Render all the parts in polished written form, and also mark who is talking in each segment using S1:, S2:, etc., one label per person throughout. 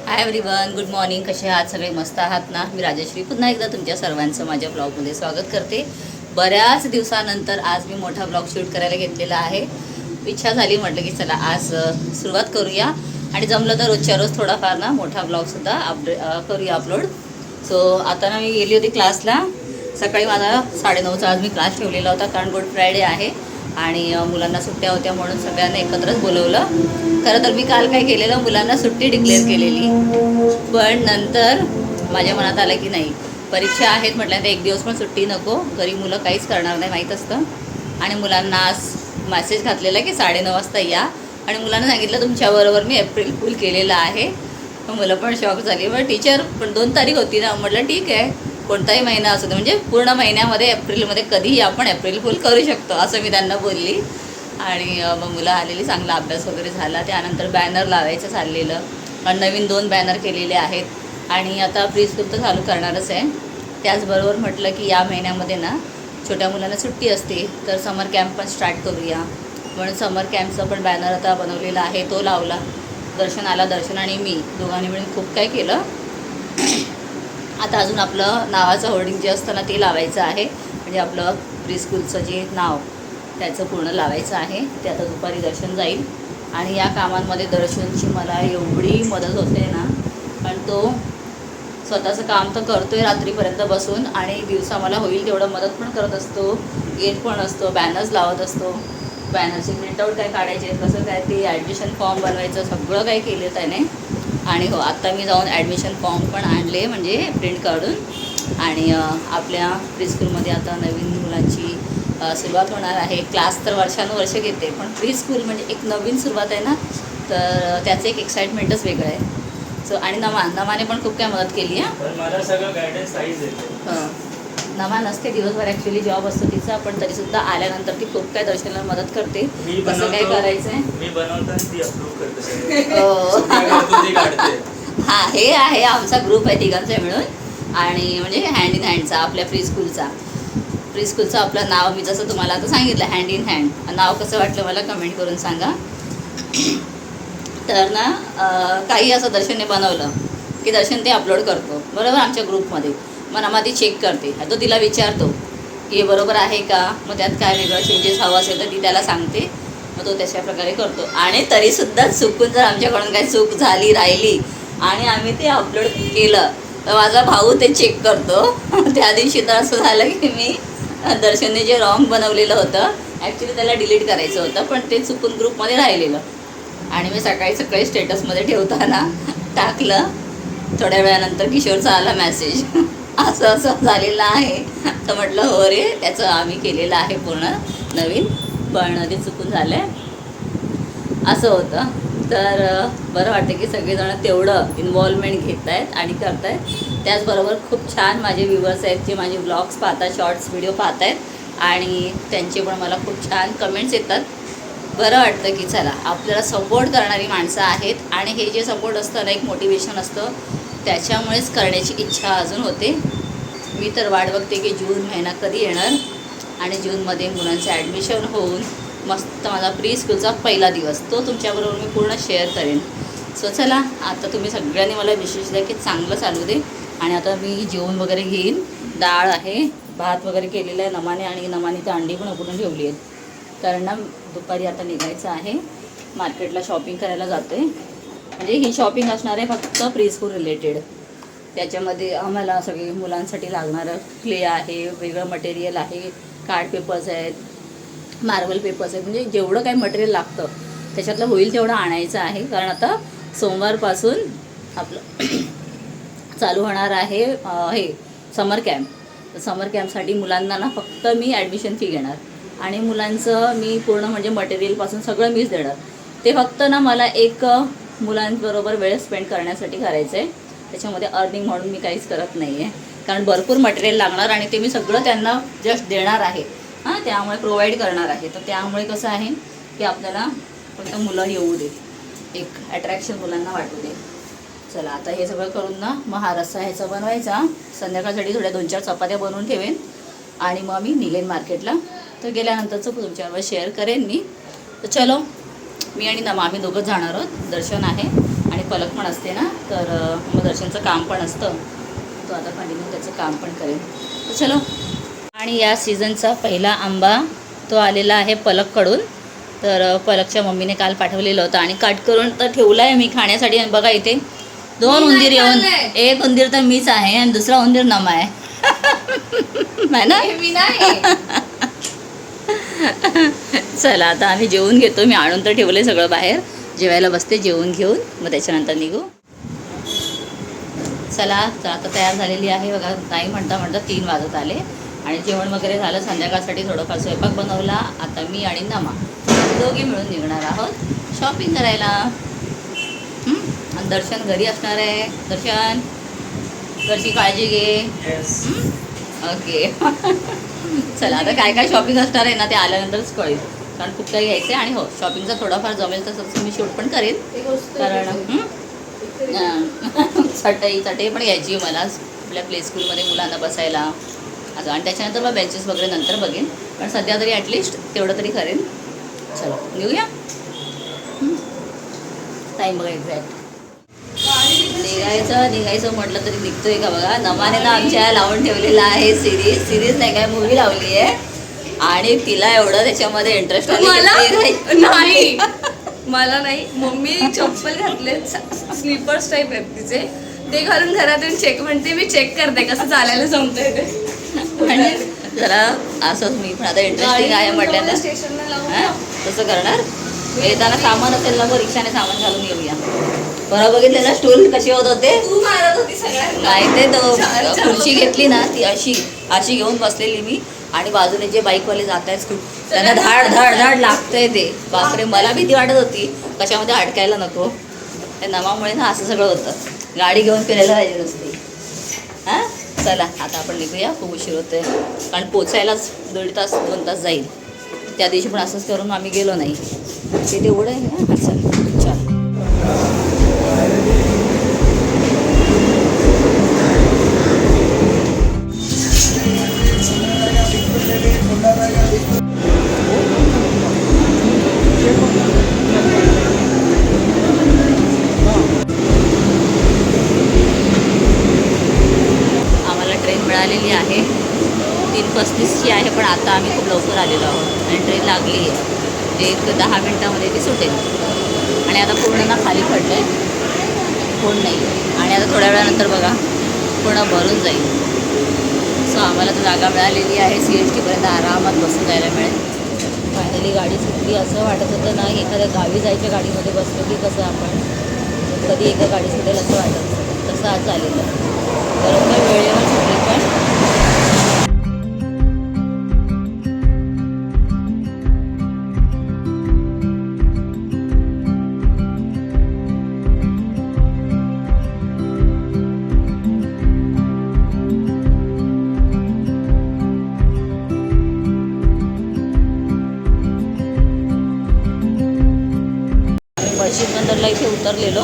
S1: Hi everyone, good morning. कसे आहात सगळे? मस्त आहात ना? मी राजश्री पुन्हा एकदा तुमच्या सर्वांचं माझ्या ब्लॉगमध्ये स्वागत करते. बऱ्याच दिवसानंतर आज मी मोठा ब्लॉग शूट करायला घेतलेला आहे. इच्छा झाली, म्हटलं की चला आज सुरुवात करूया आणि जमलं तर रोजच्या रोज थोडाफार ना मोठा ब्लॉगसुद्धा करूया अपलोड. सो आता ना मी गेली होती क्लासला. सकाळी माझा 9:30चा आज मी क्लास ठेवलेला होता, कारण गुड फ्रायडे आहे आणि मुलांना सुट्ट्या होत्या म्हणून सगळ्यांना एकत्रच बोलवलं. खरं तर मी काल काय केलेलं, मुलांना सुट्टी डिक्लेअर केलेली, पण नंतर माझ्या मनात आलं की नाही, परीक्षा आहेत म्हटल्यानंतर एक दिवस पण सुट्टी नको. घरी मुलं काहीच करणार नाही माहीत असतं. आणि मुलांना आज मेसेज घातलेला की 9:30 वाजता या, आणि मुलांना सांगितलं तुमच्याबरोबर मी एप्रिल फुल केलेलं आहे. मुलं पण शॉक झाली. पण टीचर पण 2 तारीख होती ना, म्हटलं ठीक आहे, कोणताही महिना असू दे, म्हणजे पूर्ण महिन्यामध्ये एप्रिलमध्ये कधीही आपण एप्रिल फुल करू शकतो असं मी त्यांना बोलली. आणि मग मुलं आलेली, चांगला अभ्यास वगैरे झाला. त्यानंतर बॅनर लावायचं चाललेलं, नवीन 2 बॅनर केलेले आहेत आणि आता प्री स्कूल तर चालू करणारच आहे. त्याचबरोबर म्हटलं की या महिन्यामध्ये ना छोट्या मुलांना सुट्टी असते, तर समर कॅम्प पण स्टार्ट करूया म्हणून समर कॅम्पचा पण बॅनर आता बनवलेला आहे, तो लावला. दर्शन आणि मी दोघांनी मिळून खूप काय केलं. आता अजून आपलं नावाचं होर्डिंग जे असतं ना ते लावायचं आहे, म्हणजे आपलं प्रीस्कूलचं जे नाव त्याचं पूर्ण लावायचं आहे. ते आता दुपारी दर्शन जाईल. आणि या कामांमध्ये दर्शनची मला एवढी मदत होते ना, कारण तो स्वतःचं काम तर करतो आहे रात्रीपर्यंत बसून, आणि दिवसा मला होईल तेवढं मदत पण करत असतो, येत पण असतो, बॅनर्स लावत असतो. बॅनरचे प्रिंटआउट काय काढायचे, कसं काय ते ॲडमिशन फॉर्म बनवायचं, सगळं काही केलं त्याने. आणि हो, आत्ता मी जाऊन ॲडमिशन फॉर्म पण आणले, म्हणजे प्रिंट काढून. आणि आपल्या प्रीस्कूलमध्ये आता नवीन मुलांची सुरुवात होणार आहे. क्लास तर वर्षानुवर्ष घेते, पण प्रीस्कूल म्हणजे एक नवीन सुरुवात आहे ना, तर त्याचं एक एक्साइटमेंटच वेगळं आहे. सो आणि नमाने पण खूप काय मदत केली आहे.
S2: पण मला सगळं गायडन्स साईज येते.
S1: नमा नसते, दिवसभर ॲक्च्युली जॉब असतो तिचा, पण तरीसुद्धा आल्यानंतर ती खूप काय दर्शनाला मदत करते. कसं काय करायचं आहे
S2: मी बनवताना ती अप्रूव्ह करते.
S1: हां, हे आहे आमचा ग्रुप आहे तिघांचा मिळून, आणि म्हणजे हँड इन हँडचा आपल्या प्रीस्कूलचं आपलं नाव मी जसं तुम्हाला आता सांगितलं, हँड इन हँड. नाव कसं वाटलं मला कमेंट करून सांगा. तर ना काही असं दर्शनने बनवलं की दर्शन ते अपलोड करतो बरोबर आमच्या ग्रुपमध्ये. मग नमा ती चेक करते, तो तिला विचारतो की हे बरोबर आहे का, मग त्यात काय वेगळं चेंजेस हवं असेल तर ती त्याला सांगते, मग तो तशा प्रकारे करतो. आणि तरीसुद्धा चुकून जर आमच्याकडून काही चूक झाली राहिली आणि आम्ही ते अपलोड केलं तर माझा भाऊ ते चेक करतो. त्या दिवशी तर असं झालं की मी दर्शनने जे रॉंग बनवलेलं होतं, ॲक्च्युली त्याला डिलीट करायचं होतं, पण ते चुकून ग्रुपमध्ये राहिलेलं, आणि मी सकाळी स्टेटसमध्ये ठेवताना टाकलं. थोड्या वेळानंतर किशोरचा आला मेसेज, असं झालेलं आहे. तर म्हटलं हो रे, त्याचं आम्ही केलेलं आहे पूर्ण नवीन, पण ते चुकून झालं आहे असं होतं. तर बरं वाटतं की सगळेजण तेवढं इन्व्हॉल्वमेंट घेत आहेत आणि करत आहेत. त्याचबरोबर खूप छान माझे व्ह्यूवर्स आहेत जे माझे ब्लॉग्स पाहतात, शॉर्ट्स व्हिडिओ पाहत आहेत, आणि त्यांचे पण मला खूप छान कमेंट्स येतात. बरं वाटतं की चला आपल्याला सपोर्ट करणारी माणसं आहेत, आणि हे जे सपोर्ट असतं ना, एक मोटिवेशन असतं, त्याच्यामुळेच करण्याची इच्छा अजून होते. मी तर वाट बघते की जून महिना कधी येणार, आणि जूनमध्ये मुलांचं ॲडमिशन होऊन मस्त माझा प्री स्कूलचा पहिला दिवस तो तुमच्याबरोबर मी पूर्ण शेअर करेन. सो चला, आता तुम्ही सगळ्यांनी मला विशेष द्या की चांगलं चालू दे. आणि आता मी जेवण वगैरे घेईन. डाळ आहे, भात वगैरे केलेला आहे नमाने, आणि नमाने तर अंडी पण उकडून ठेवली आहेत, कारण ना दुपारी आता निघायचं आहे, मार्केटला शॉपिंग करायला जाते. म्हणजे ही शॉपिंग असणार आहे फक्त प्रीस्कूल रिलेटेड. त्याच्यामध्ये आम्हाला सगळे मुलांसाठी लागणारं क्ले आहे, वेगळं मटेरियल आहे, कार्ड पेपर्स आहेत, मार्बल पेपर्स आहेत, म्हणजे जेवढं काही मटेरियल लागतं त्याच्यातलं होईल तेवढं आणायचं आहे. कारण आता सोमवारपासून आपलं चालू होणार आहे हे समर कॅम्प. तर समर कॅम्पसाठी मुलांना ना फक्त मी ॲडमिशन फी घेणार, आणि मुलांचं मी पूर्ण म्हणजे मटेरियलपासून सगळं मीच देणार. ते फक्त ना मला एक मुलांबरोबर वेळ स्पेंड करण्यासाठी करायचं आहे. त्याच्यामध्ये अर्निंग म्हणून मी काहीच करत नाही आहे, कारण भरपूर मटेरियल लागणार आणि ते मी सगळं त्यांना जस्ट देणार आहे. हां, त्यामुळे प्रोव्हाइड करणार आहे. तर त्यामुळे कसं आहे की आपल्याला फक्त मुलं येऊ दे, एक अट्रॅक्शन मुलांना वाटू दे. चला, आता हे सगळं करून ना मग हा रस्सा ह्याचा बनवायचा. संध्याकाळसाठी थोड्या 2-4 चपात्या बनवून ठेवेन, आणि मग मी निघेन मार्केटला. तर गेल्यानंतरचं तुमच्यावर शेअर करेन मी. तर चलो, मी आणि नमा आम्ही दोघंच जाणार आहोत. दर्शन आहे आणि आणि पलक पण असते ना, तर मग दर्शनचं काम पण असतं, तो आता कंटिन्यू त्याचं काम पण करेल. तर चलो. आणि या सीझनचा पहिला आंबा तो आलेला आहे पलककडून. तर पलकच्या मम्मीने काल पाठवलेलं होतं आणि कट करून तर ठेवला आहे मी खाण्यासाठी. आणि बघा इथे 2 उंदीर येऊन, एक उंदीर तर मीच आहे आणि दुसरा उंदीर नमा आहे. है ना?
S3: मी नाही.
S1: चला आता आम्ही जेवून घेतो. मी आणून तर ठेवले सगळं बाहेर. जेवायला बसते, जेवून घेऊन मग त्याच्यानंतर निघू. चला तर आता तयार झालेली आहे बघा. नाही म्हणता 3 वाजत आले आणि जेवण वगैरे झालं. संध्याकाळसाठी थोडंफार स्वयंपाक बनवला. आता मी आणि नमा दोघी मिळून निघणार आहोत शॉपिंग करायला. आणि दर्शन घरी असणार आहे. दर्शन, घरची काळजी घे.
S2: येस.
S1: ओके. चला आता काय काय शॉपिंग असणार आहे ना ते आल्यानंतरच कळेल, कारण खूप काही घ्यायचं आहे. आणि हो, शॉपिंगचा थोडाफार जमेल तसंच मी शूट पण करेन, कारण चटई पण घ्यायची आहे मला आपल्या प्ले स्कूलमध्ये मुलांना बसायला असं. आणि त्याच्यानंतर मग बेंचेस वगैरे नंतर बघेन, पण सध्या तरी ॲटलिस्ट तेवढं तरी करेन. चलो निघूया. टाईम बघा एक्झॅक्ट. निघायचं म्हटलं तरी निघतोय का बघा. नमाने ना आमच्या लावून ठेवलेला आहे सिरीज नाही काय, मूवी लावली आहे. आणि तिला एवढं त्याच्यामध्ये इंटरेस्ट
S3: नाही, मला नाही. मम्मी चप्पल घातले, स्लीपर्स टाईप आहेत तिचे, ते घालून घरात येऊन चेक म्हणते. मी चेक करते कसं चालायला जमतंय ते.
S1: आणि जरा असंच मी पण आता इंटरेस्टिंग आहे म्हटलं
S3: स्टेशनला लावून
S1: तसं करणार. येताना सामान असेल ना, मग रिक्षाने सामान घालून येऊया. बरं बघितलं ना स्टूल कसे होत होते.
S3: तू मारत होती सगळ्यांना.
S1: नाही ते खुर्ची घेतली ना ती अशी घेऊन बसलेली मी, आणि बाजूने जे बाईकवाले जात आहेत त्यांना धाड धाड धाड लागतंय ते. बापरे, मला भीती वाटत होती कशामध्ये अडकायला नको. त्या नमामुळे ना असं सगळं होतं. गाडी घेऊन फिरायला पाहिजे नसते. हां चला आता आपण निघूया, खूप उशीर होतोय. कारण पोचायलाच 1.5 तास 2 तास जाईल. त्या दिवशी पण असंच करून आम्ही गेलो नाही. ते तेवढं आहे ना. चल चल. आम्हाला ट्रेन मिळालेली आहे 3:35ची आहे, पण आता आम्ही खूप लवकर आलेलो आहोत आणि ट्रेन लागली आहे. 1-10 मिनटामध्ये ती सुटेल. आणि आता पूर्ण ना खाली पडलं आहे, कोण नाही. आणि आता थोड्या वेळानंतर बघा पूर्ण भरून जाईल. सो आम्हाला तर जागा मिळालेली आहे. CSTपर्यंत आरामात बसून जायला मिळेल. फायनली गाडी सुटली. असं वाटत होतं ना एखाद्या गावी जायच्या गाडीमध्ये बसलो की कसं आपण कधी एका गाडी सुटेल असं वाटत होतं. तसं आज झालेलं. बरोबर वेळेवर सुटली. पण बंदरला इथे उतरलेलो.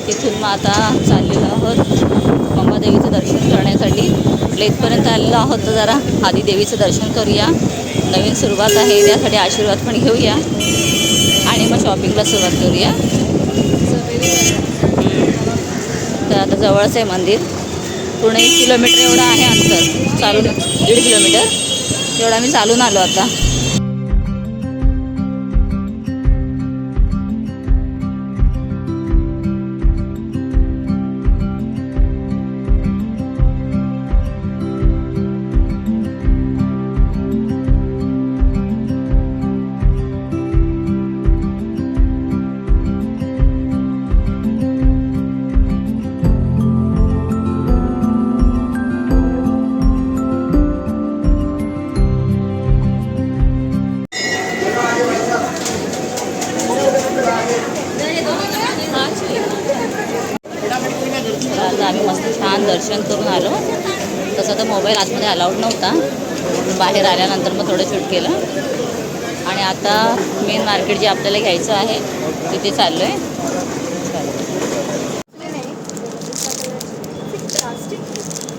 S1: तिथून मग आता चाललेलो आहोत मंबादेवीचं दर्शन करण्यासाठी. इथपर्यंत आलेलो आहोत तर जरा आधी देवीचं दर्शन करूया. नवीन सुरुवात आहे त्यासाठी आशीर्वाद पण घेऊया आणि मग शॉपिंगला सुरुवात करूया. तर आता जवळच आहे मंदिर. पूर्ण 1 किलोमीटर एवढं आहे अंतर चालून. 1.5 किलोमीटर तेवढं आम्ही चालून आलो आता. आता आम्ही मस्त छान दर्शन करून आलो. तसं तर मोबाईल आतमध्ये अलाउड नव्हता. बाहेर आल्यानंतर मग थोडं शूट केलं. आणि आता मेन मार्केट जे आपल्याला घ्यायचं आहे तिथे चाललो आहे.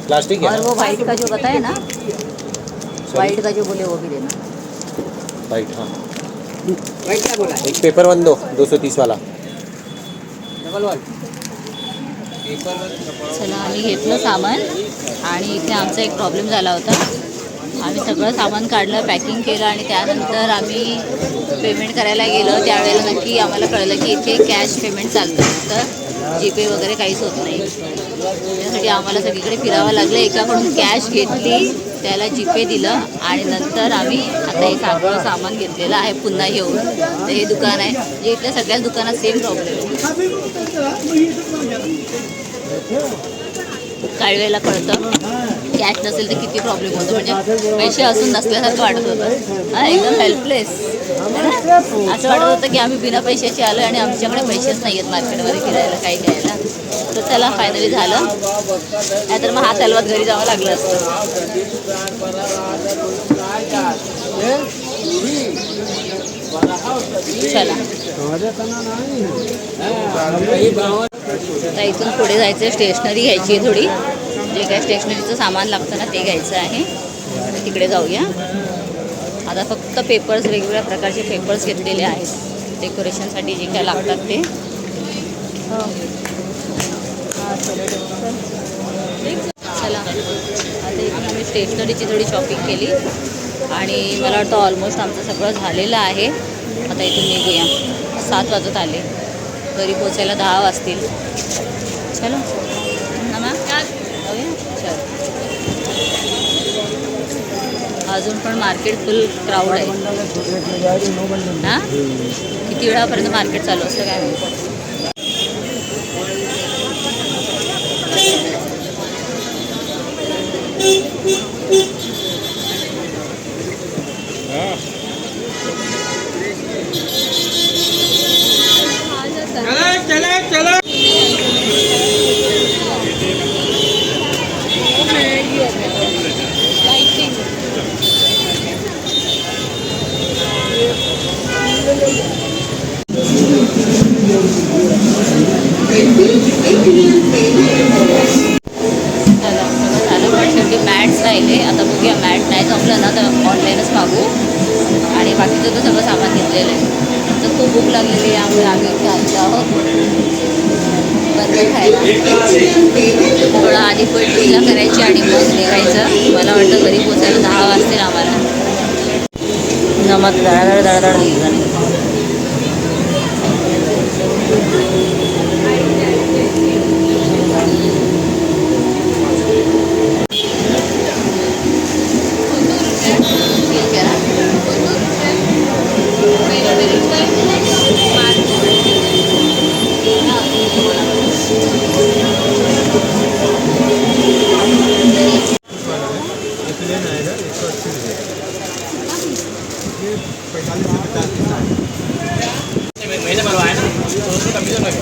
S4: प्लास्टिक है
S1: और वो वाइट का जो बताया ना, वाइट का जो बोले वो भी देना.
S4: वाइट, हाँ. एक पेपर वन दो 230 वाला. डबल वन
S1: चला आम्ही घेतलं सामान आणि इथे आमचा एक प्रॉब्लेम झाला होता. आम्ही सगळं सामान काढलं, पॅकिंग केलं आणि त्यानंतर आम्ही पेमेंट करायला गेलो. त्यावेळेला नक्की आम्हाला कळलं की इथे कॅश पेमेंट चालतं, तर जीपे वगैरे काहीच होत नाही. त्यासाठी आम्हाला सगळीकडे फिरावं लागलं. एकाकडून कॅश घेतली, त्याला जीपे दिलं आणि नंतर आम्ही आता हे सगळं सामान घेतलेलं आहे पुन्हा येऊन. तर हे दुकान आहे जे इथल्या सगळ्याच दुकानात सेम प्रॉब्लेम आहे. काही वेळेला कळतं कॅश नसेल तर किती प्रॉब्लेम होतो, म्हणजे पैसे असून नसल्यासारखं वाटत होतं. हां, एकदम हेल्पलेस असं वाटत होतं की आम्ही बिना पैशाचे आलो आणि आमच्याकडे पैसेच नाही आहेत मार्केटमध्ये फिरायला काही घ्यायला. तर चला फायनली झालं, नाहीतर मग हात हलवत घरी जावं लागलं असतं. चला आता इथून पुढे जायचं आहे, स्टेशनरी घ्यायची आहे थोडी. जे काय स्टेशनरीचं सामान लागतं ना ते घ्यायचं आहे. तिकडे जाऊया. आता फक्त पेपर्स, वेगवेगळ्या प्रकारचे पेपर्स घेतलेले आहेत डेकोरेशनसाठी जे काय लागतात ते. चला आता इथून आम्ही स्टेशनरीची थोडी शॉपिंग केली आणि मला वाटतं ऑलमोस्ट आमचं सगळं झालेलं आहे. आता इथून निघूया. 7 वाजत आले, घरी पोचायला 10 वाजतील. चलो ना चल. अजून पण मार्केट फुल क्राऊड आहे. हां, किती वेळापर्यंत मार्केट चालू असतं काय माहिती. चला झालं पण शेवटी मॅट्स राहिले. आता बघूया, मॅट नाही जमलं ना तर ऑनलाईनच मागू. आणि बाकीचं तर सगळं सामान घेतलेलं आहे. तर खूप भूक लागलेली आहे, त्यामुळे आम्ही इथे आलो आहोत बर्गर खायला. थोडं आधी पण पूजा करायची आणि मग निघायचं. मला वाटतं घरी पोचायला 10 वाजतील आम्हाला. नमक दळदळ दळदळ निघाली.
S2: मैंने बनवाया ना, तो उसमें कमीशन लगे।